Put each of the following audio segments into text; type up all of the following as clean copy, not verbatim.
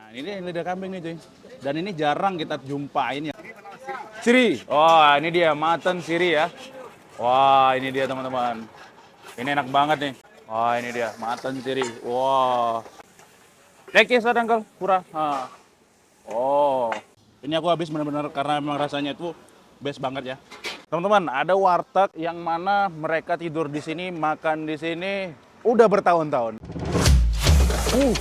Nah, ini dia lidah kambing nih, cuy. Dan ini jarang kita jumpain ya. Siri. Wah, ini dia mutton siri ya. Wah, ini dia teman-teman. Ini enak banget nih. Wah, ini dia mutton siri. Wah. Lekis ada Uncle, pura. Oh. Ini aku habis benar-benar karena memang rasanya itu best banget ya. Teman-teman, ada warteg yang mana mereka tidur di sini, makan di sini udah bertahun-tahun. Uh.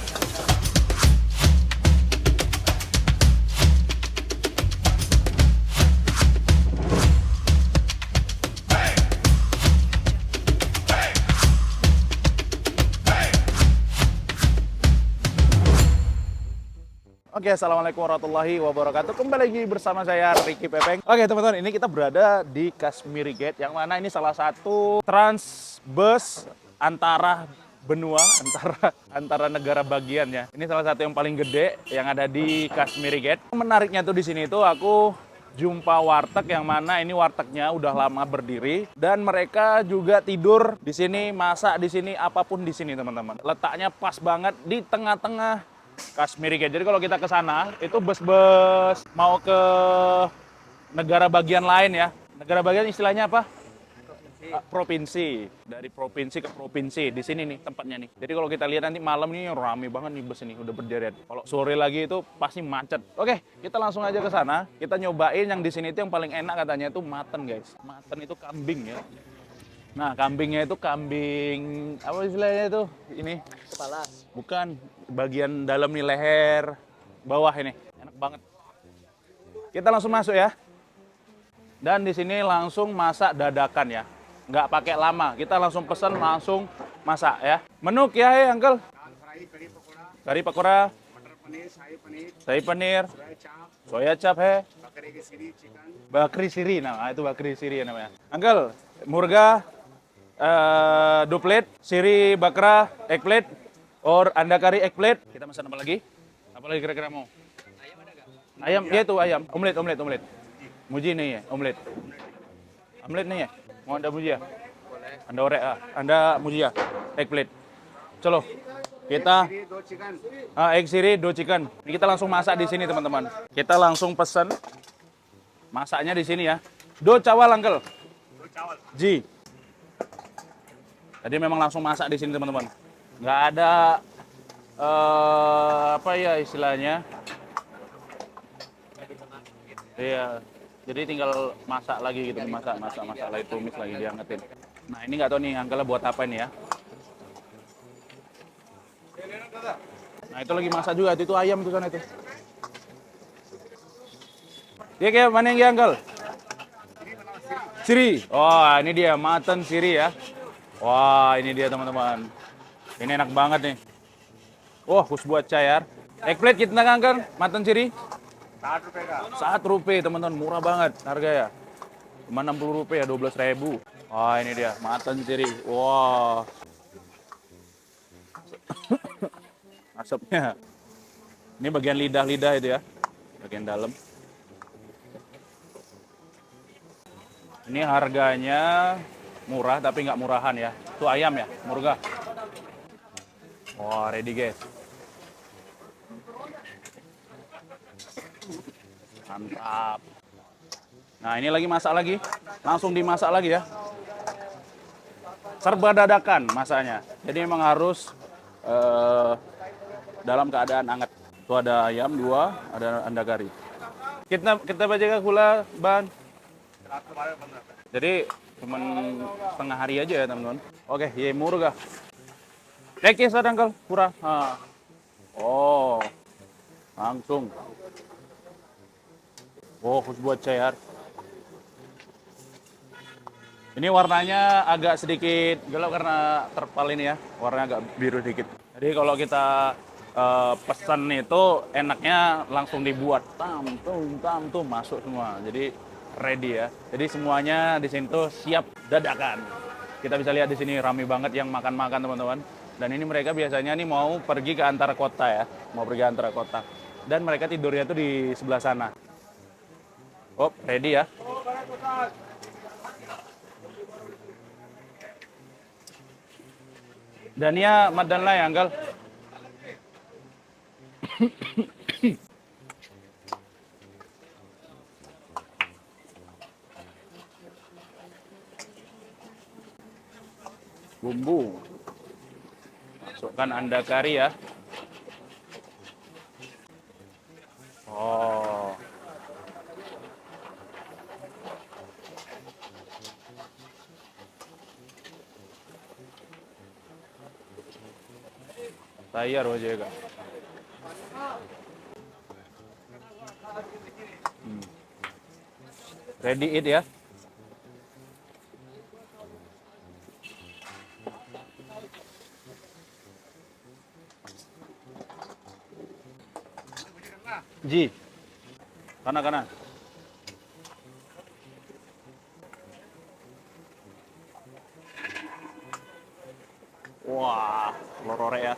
Oke, assalamualaikum warahmatullahi wabarakatuh. Kembali lagi bersama saya Ricky Pepeng. Oke, teman-teman, ini kita berada di Kashmiri Gate, yang mana ini salah satu trans bus antara benua, antara negara bagian ya. Ini salah satu yang paling gede yang ada di Kashmiri Gate. Menariknya tuh di sini tuh aku jumpa warteg yang mana ini wartegnya udah lama berdiri dan mereka juga tidur di sini, masak di sini, apapun di sini, teman-teman. Letaknya pas banget di tengah-tengah Kashmiri Gate. Jadi kalau kita ke sana, itu bus-bus mau ke negara bagian lain ya. Negara bagian istilahnya apa? Provinsi. Dari provinsi ke provinsi. Di sini nih tempatnya nih. Jadi kalau kita lihat nanti malam nih rame banget nih bus ini. Udah berderet. Kalau sore lagi itu pasti macet. Oke, kita langsung aja ke sana. Kita nyobain yang di sini itu yang paling enak katanya itu mutton, guys. Mutton itu kambing ya. Nah, kambingnya itu kambing, apa istilahnya itu? Ini? Kepala. Bukan, bagian dalam nih, leher, bawah ini. Enak banget. Kita langsung masuk ya. Dan di sini langsung masak dadakan ya. Nggak pakai lama, kita langsung pesan, langsung masak ya. Menu क्या है, Uncle? Kari pakora, shahi paneer, soya chap है, bakri siri, nah itu bakri siri namanya. Uncle, murga, dua plate, siri bakra, egg plate, or anda kari egg plate. Kita pesan apa lagi? Apa lagi kira-kira mau? Ayam ada nggak? Ayam, ya itu ayam. Omelet. Muji nih ya, omelet. Omelet nih ya? Mau anda muji ya? Boleh. Anda orek ah. Anda muji ya? Egg plate. Colo. Kita egg siri, do chicken. Ini kita langsung masak di sini, teman-teman. Kita langsung pesan. Masaknya di sini ya. Do cawal, Uncle. Do cawal. Ji. Tadi memang langsung masak di sini, teman-teman. Nggak ada apa ya istilahnya. Iya. Jadi tinggal masak lagi gitu, masak lagi, tumis lagi, diangetin. Nah, ini nggak tahu nih Uncle buat apa ini ya. Nah, itu lagi masak juga, itu ayam tuh sana itu. Dia kayak mana yang Uncle? Siri. Oh, ini dia mutton siri ya. Wah, ini dia teman-teman. Ini enak banget nih. Wah, khusus buat cair. Egg plate kita Uncle, mutton siri. Rp1 teman-teman, murah banget harga ya. Cuma Rp60 ya, 12.000. Wah, ini dia mutton siri. Wah. Asapnya. Ini bagian lidah-lidah itu ya. Bagian dalam. Ini harganya murah tapi nggak murahan ya. Itu ayam ya, murga. Wah, ready guys. Mantap. Nah, ini lagi masak lagi. Langsung dimasak lagi ya. Serba dadakan masaknya. Jadi memang harus dalam keadaan hangat. Itu ada ayam 2, ada anda kari. Kita baca gula ban. Jadi cuman setengah hari aja ya, teman-teman. Oke, ye murga. Lekis ada Uncle, pura. Oh. Langsung. Oh, khusus buat cair. Ini warnanya agak sedikit gelap karena terpal ini ya. Warnanya agak biru sedikit. Jadi kalau kita pesan itu enaknya langsung dibuat. Tam tuh masuk semua. Jadi ready ya. Jadi semuanya di sini tuh siap dadakan. Kita bisa lihat di sini ramai banget yang makan-makan, teman-teman. Dan ini mereka biasanya nih mau pergi ke antara kota ya. Mau pergi antara kota. Dan mereka tidurnya tuh di sebelah sana. Oh, ready ya. Dan ya madan lah ya, Uncle. Bumbu. Masukkan Anda kari ya. Oh. तैयार हो जाएगा. Ready eat ya. Ji. Kanan. Wah, telur orek ya.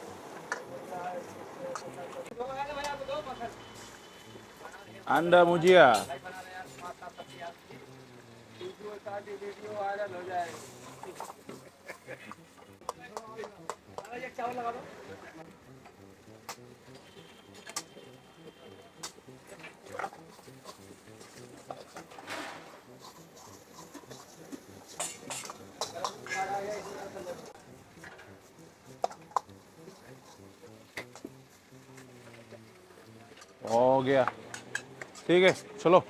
Anda Mujia. Oh गया. ठीक है, चलो.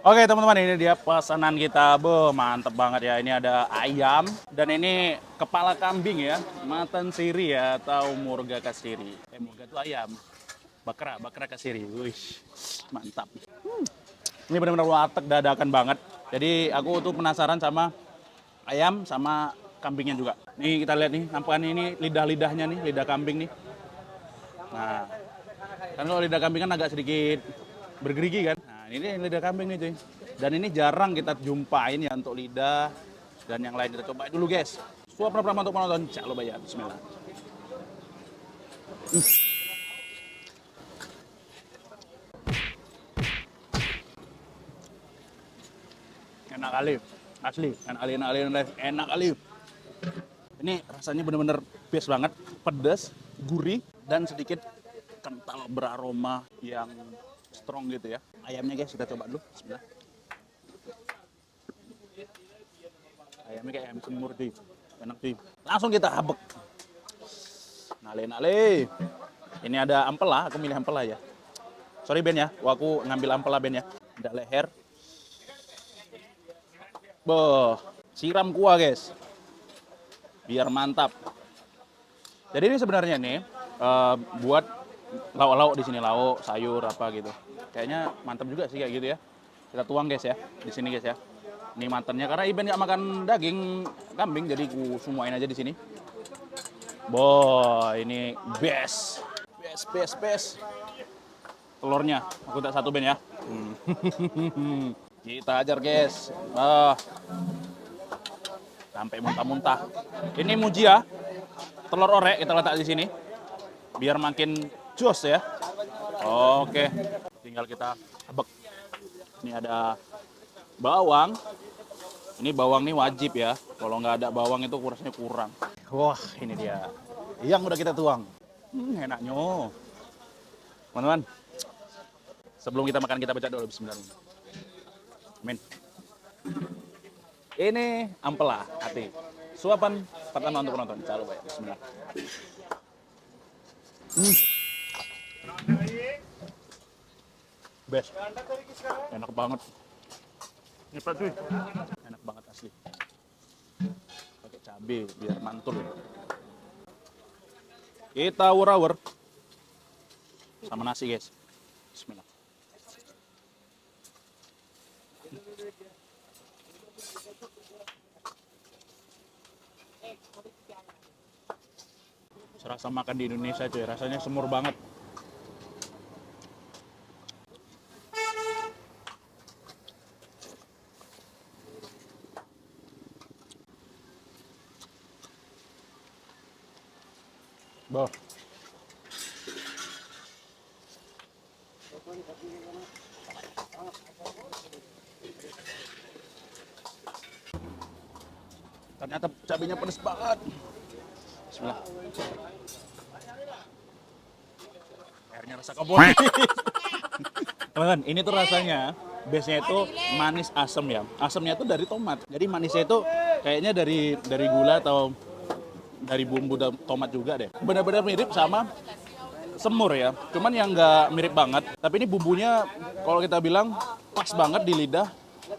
Oke teman-teman, ini dia pesanan kita. Mantep banget ya. Ini ada ayam dan ini kepala kambing ya, mutton siri ya atau murga kasiri. Murga itu ayam, bakra kasiri. Wih, mantap. Ini benar-benar warteg dadakan banget. Jadi aku tuh penasaran sama ayam sama kambingnya juga. Nih kita lihat nih, nampakan ini lidah-lidahnya nih, lidah kambing nih. Nah, kan kalau lidah kambing kan agak sedikit bergerigi kan. Nah, ini lidah kambing nih cuy. Dan ini jarang kita jumpain ya untuk lidah dan yang lain. Kita cobain dulu guys. Suap pertama untuk penonton. Cak lo bayar. Bismillah. Enak kali. Asli. Enak kali. Ini rasanya bener-bener best banget. Pedas, gurih, dan sedikit kental beraroma yang strong gitu ya. Ayamnya guys, kita coba dulu. Bismillah. Ayamnya kayak ayam semur cuy. Enak cuy. Langsung kita habek. Nale. Ini ada ampela, aku milih ampela ya. Sorry Ben ya, aku ngambil ampela Ben ya. Ada leher. Siram kuah guys. Biar mantap. Jadi ini sebenarnya nih buat lauk-lauk di sini, lauk, sayur apa gitu. Kayaknya mantap juga sih kayak gitu ya. Kita tuang guys ya, di sini guys ya. Ini mantannya karena Iben nggak makan daging kambing, jadi ku semuain aja di sini. Ini best. Telurnya, aku tak satu Ben ya. Kita ajar guys. Sampai muntah-muntah. Ini Mujia, telur orek kita letak di sini, biar makin jos ya. Oke, tinggal kita habek. Ini ada bawang. Ini bawang nih wajib ya. Kalau nggak ada bawang itu rasanya kurang. Wah, ini dia. Yang udah kita tuang. Enaknya. Teman-teman, sebelum kita makan kita baca doa bismillah. Amin. Ini ampela hati. Suapan pertama untuk penonton. Calon baik. Bismillah. Best. Enak banget. Ini cuy. Enak banget asli. Pakai cabai biar mantul. Kita awur-awur sama nasi guys. Bismillah. Serasa makan di Indonesia cuy, rasanya semur banget. Boh. Ternyata cabenya pedes banget. Bismillah. Airnya rasa kebun. Teman-teman, ini tuh rasanya base-nya itu manis asam ya. Asamnya tuh dari tomat. Jadi manisnya itu kayaknya dari gula atau dari bumbu tomat juga deh. Benar-benar mirip sama semur ya. Cuman yang nggak mirip banget. Tapi ini bumbunya kalau kita bilang pas banget di lidah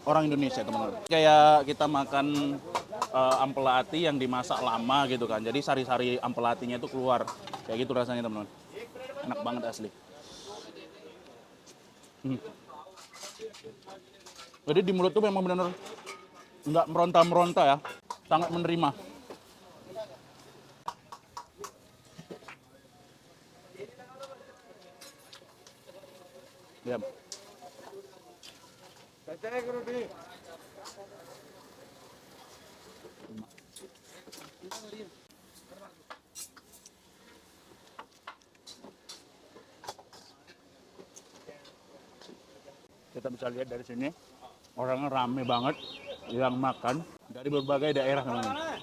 orang Indonesia, teman-teman. Kayak kita makan ampelati yang dimasak lama gitu kan. Jadi sari-sari ampelatinya itu keluar. Kayak gitu rasanya, teman-teman. Enak banget asli. Jadi di mulut tuh memang benar-benar nggak meronta-meronta ya. Sangat menerima. Ya. Kita bisa lihat dari sini orangnya rame banget yang makan dari berbagai daerah, teman-teman.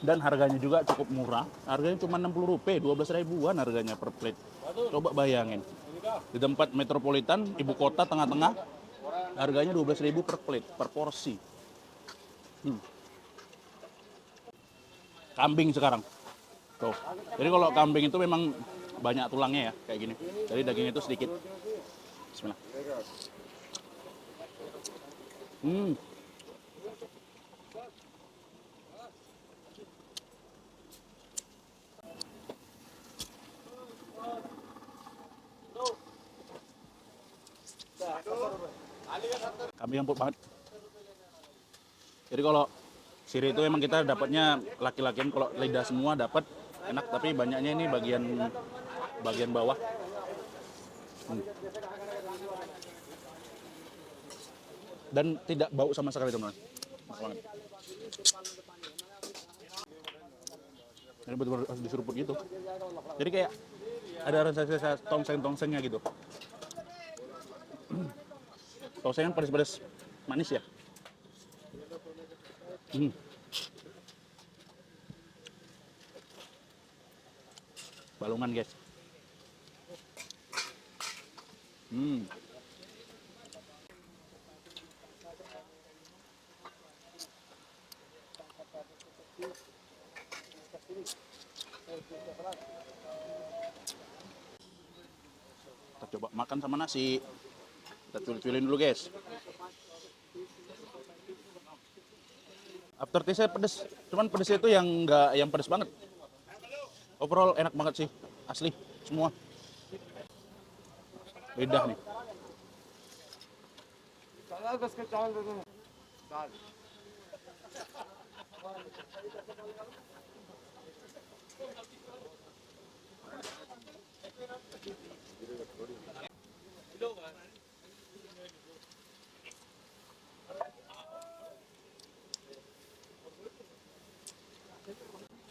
Dan harganya juga cukup murah. Harganya cuma 60 rupiah, 12 ribuan harganya per plate. Coba bayangin. Di tempat metropolitan, ibu kota tengah-tengah, harganya 12.000 per plate, per porsi. Kambing sekarang. Tuh. Jadi kalau kambing itu memang banyak tulangnya ya, kayak gini. Jadi dagingnya itu sedikit. Bismillah. Kambing empuk banget. Jadi kalau siri itu emang kita dapatnya laki-lakian, kalau lidah semua dapat enak, tapi banyaknya ini bagian bawah. Dan tidak bau sama sekali, teman-teman. Enak banget. Ini betul-betul harus diseruput gitu. Jadi kayak ada rasa tongseng-tongsengnya gitu. Tongseng kan pedas-pedas manis ya. Balungan, guys. Kita coba makan sama nasi. Kita cuil-cuilin dulu, guys. Aftertaste-nya pedes. Cuman pedesnya itu yang enggak yang pedes banget. Overall enak banget sih. Asli, semua. Lidah nih.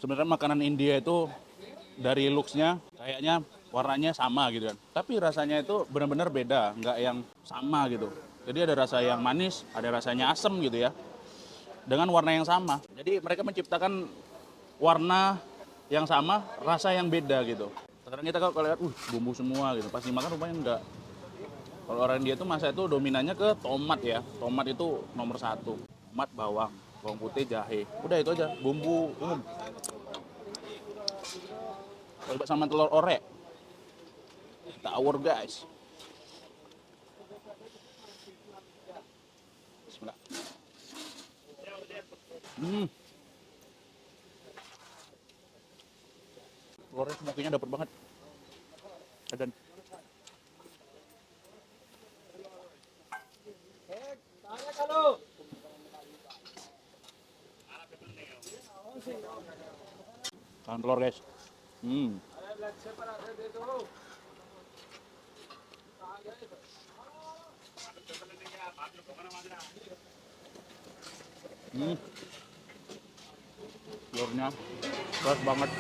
Sebenarnya makanan India itu dari looks-nya kayaknya warnanya sama gitu kan. Tapi rasanya itu benar-benar beda, nggak yang sama gitu. Jadi ada rasa yang manis, ada rasanya asam gitu ya. Dengan warna yang sama. Jadi mereka menciptakan warna yang sama, rasa yang beda gitu. Sekarang kita kalau lihat, bumbu semua gitu. Pas dimakan rupanya enggak. Kalau orang India itu masa itu dominannya ke tomat ya. Tomat itu nomor 1. Tomat, bawang putih, jahe. Udah itu aja, bumbu umum. Coba sama telur orek. Tawar, guys. Bismillah. Telurnya smokinya dapet banget. Dan tahan telur, guys. Telurnya keras banget.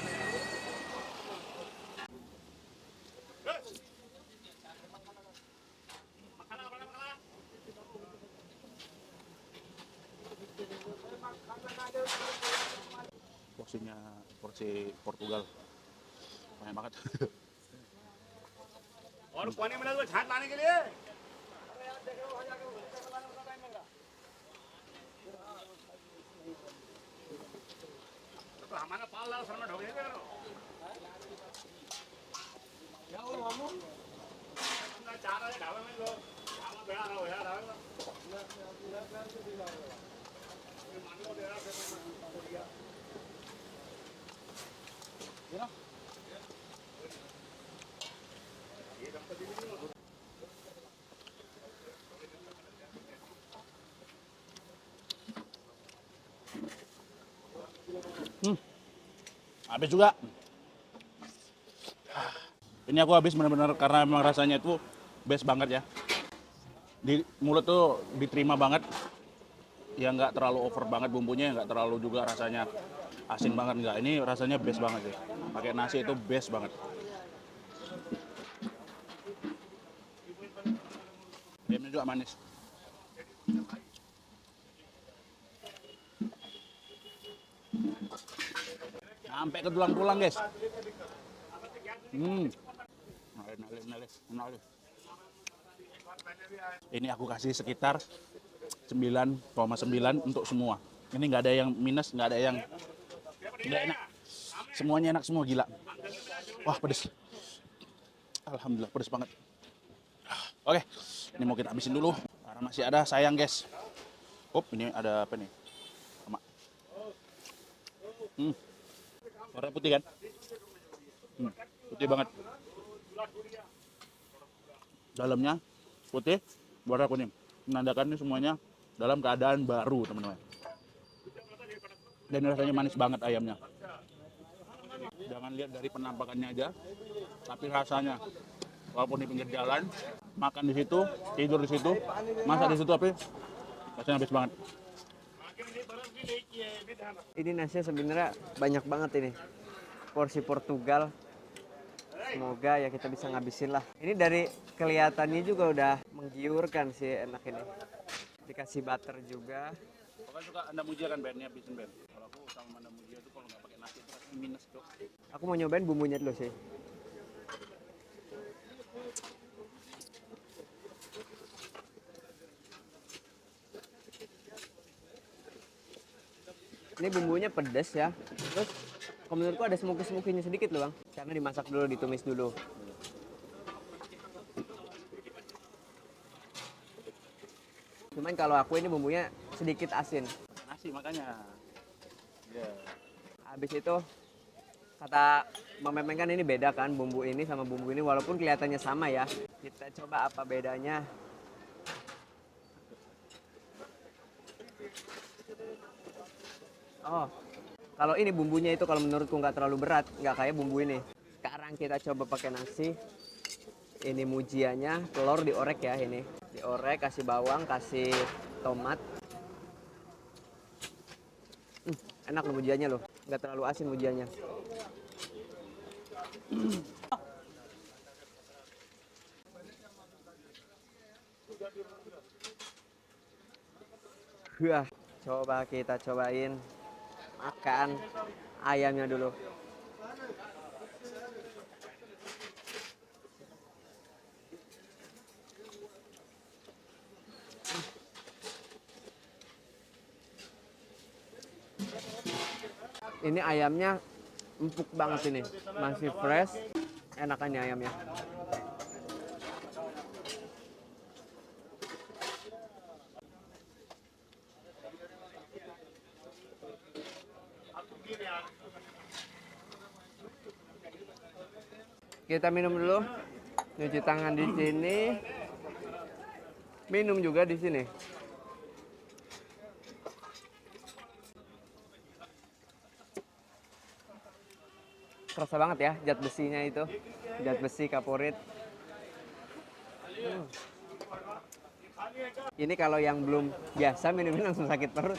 Porsi tugal. Banyak banget. और पानी में डाल छाट लाने के लिए तो हमारा पाल लाल सर में ढोक देगा क्या हो मामू अपना चार वाले ढाबे में लो ढाबा बेड़ा ना हो यार ढाबा मानी को दे रहा है Habis juga. Ini aku habis benar-benar karena memang rasanya itu best banget ya. Di mulut tuh diterima banget. Ya nggak terlalu over banget bumbunya, nggak terlalu juga rasanya asin banget nggak. Ini rasanya best banget ya. Pakai nasi itu best banget. Ayamnya juga manis. Sampai ke tulang-tulang guys. Enak. Ini aku kasih sekitar 9,9 untuk semua. Ini nggak ada yang minus, nggak ada yang nggak enak. Semuanya enak semua, gila. Wah, pedes. Alhamdulillah, pedes banget. Oke, ini mau kita habisin dulu. Karena masih ada, sayang guys. Ini ada apa nih? Sama. Warna putih kan? Putih banget. Dalamnya putih, warna kuning. Menandakan ini semuanya dalam keadaan baru, teman-teman. Dan rasanya manis banget ayamnya. Jangan lihat dari penampakannya aja, tapi rasanya. Walaupun di pinggir jalan, makan di situ, tidur di situ, masak di situ, tapi rasanya habis banget. Ini nasinya sebenarnya banyak banget ini. Porsi Portugal. Semoga ya kita bisa ngabisin lah. Ini dari kelihatannya juga udah menggiurkan sih, enak ini. Dikasih butter juga. Pokoknya suka Anda Mujia kan bandnya, bikin band. Kalau aku sama Anda Mujia itu kalau nggak pakai nasi itu rasanya minus tuh. Aku mau nyobain bumbunya dulu sih. Ini bumbunya pedas ya. Terus kalau menurutku ada smoky-smoky-nya sedikit loh bang. Karena dimasak dulu, ditumis dulu. Cuman kalau aku ini bumbunya sedikit asin. Nasi makanya. Ya. Habis itu kata Bang Memeng kan ini beda kan bumbu ini sama bumbu ini walaupun kelihatannya sama ya. Kita coba apa bedanya. Oh, kalau ini bumbunya itu kalau menurutku nggak terlalu berat, nggak kayak bumbu ini. Sekarang kita coba pakai nasi. Ini mujianya, telur diorek ya ini. Diorek, kasih bawang, kasih tomat. Enak loh mujianya loh, nggak terlalu asin mujianya. Wah, coba kita cobain makan ayamnya dulu. Ini ayamnya empuk banget ini, masih fresh, enakannya ayamnya. Kita minum dulu, cuci tangan di sini, minum juga di sini. Kerasa banget ya zat besinya itu, zat besi kaporit. Ini kalau yang belum biasa minumnya langsung sakit perut.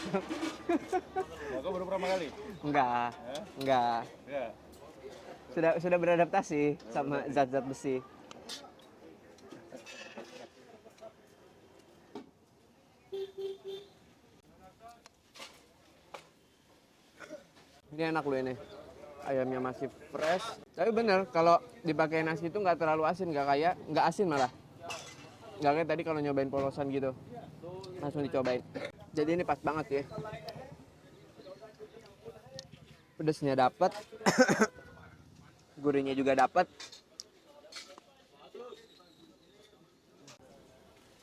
Kau baru pertama kali? Enggak, enggak. Ya. Sudah beradaptasi sama zat-zat besi. Ini enak loh ini. ayamnya masih fresh. Tapi bener, kalau dipakai nasi itu nggak terlalu asin, nggak asin malah. Nggak kayak tadi kalau nyobain polosan gitu. Langsung dicobain. Jadi ini pas banget ya. Pedesnya dapat. Gurihnya juga dapat.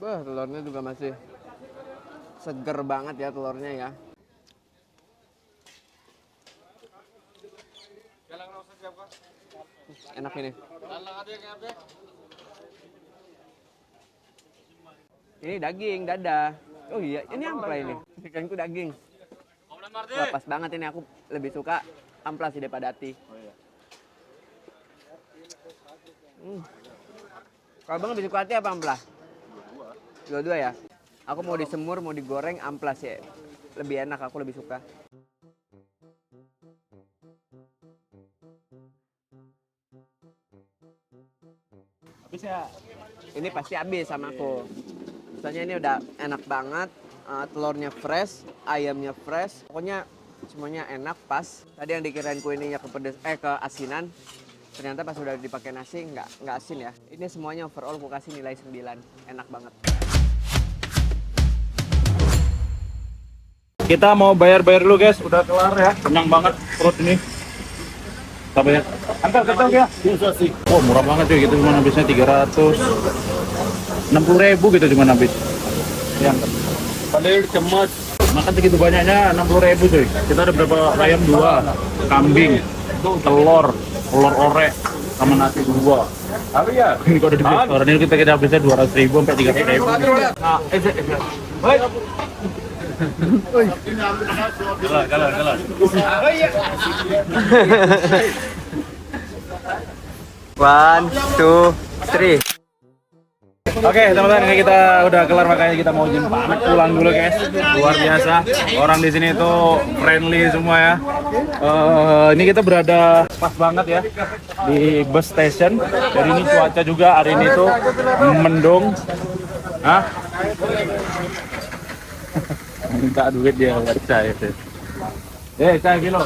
Wah, telurnya juga masih seger banget ya telurnya ya. Enak ini. Ini daging, dada. Oh iya, ini ampla ini. Ikan itu daging. Wah, pas banget ini, aku lebih suka ampla sih daripada hati. Kalau bang lebih suka hati apa ampla? Dua-dua ya? Aku mau disemur, mau digoreng, amplas ya. Lebih enak, aku lebih suka. Habisnya. Ini pasti habis sama aku. Soalnya ini udah enak banget. Telurnya fresh, ayamnya fresh. Pokoknya semuanya enak, pas. Tadi yang dikirain kuininya keasinan. Ternyata pas udah dipakai nasi nggak asin ya. Ini semuanya overall aku kasih nilai 9. Enak banget. Kita mau bayar-bayar dulu guys, udah kelar ya. Kenyang banget perut ini. Sampai ya. Angkat ya. Oh, murah banget cuy, gitu cuma habisnya 360.000 gitu cuma habis. Ya, Paling cemas. makan segitu banyaknya 60.000 cuy. Kita ada berapa ayam 2, kambing, telur orek sama nasi 2. Apa ya? Ini kalau di restoran ini kita habisnya 200.000 sampai 300.000. Nah, Kalah. One, two, three. Oke teman-teman, ini kita udah kelar, makanya kita mau izin pamit pulang dulu guys. Luar biasa, orang di sini tuh friendly semua ya. Ini kita berada pas banget ya di bus station. Dari ini cuaca juga hari ini tuh mendung. Hah? Minta duit dia buat saya itu. Saya kilo.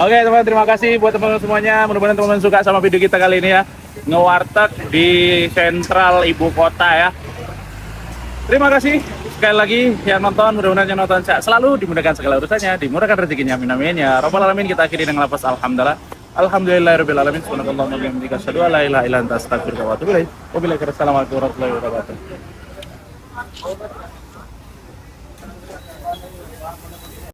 Oke teman-teman, terima kasih buat teman-teman semuanya. Mudah-mudahan teman-teman suka sama video kita kali ini ya. Ngewarteg di sentral ibu kota ya. Terima kasih sekali lagi yang nonton. Mudah-mudahan yang nonton selalu dimudahkan segala urusannya, dimurahkan rezekinya, amin amin ya rabbal alamin. Kita akhiri dengan lafaz alhamdulillah. Alhamdulillahirabbil alamin. Subhanallah wa bihamdihi asyhadu an la ilaha illa anta astaghfiruka wa atubu ilaik. Wabillahi taufiq. Wassalamu alaikum warahmatullahi wabarakatuh.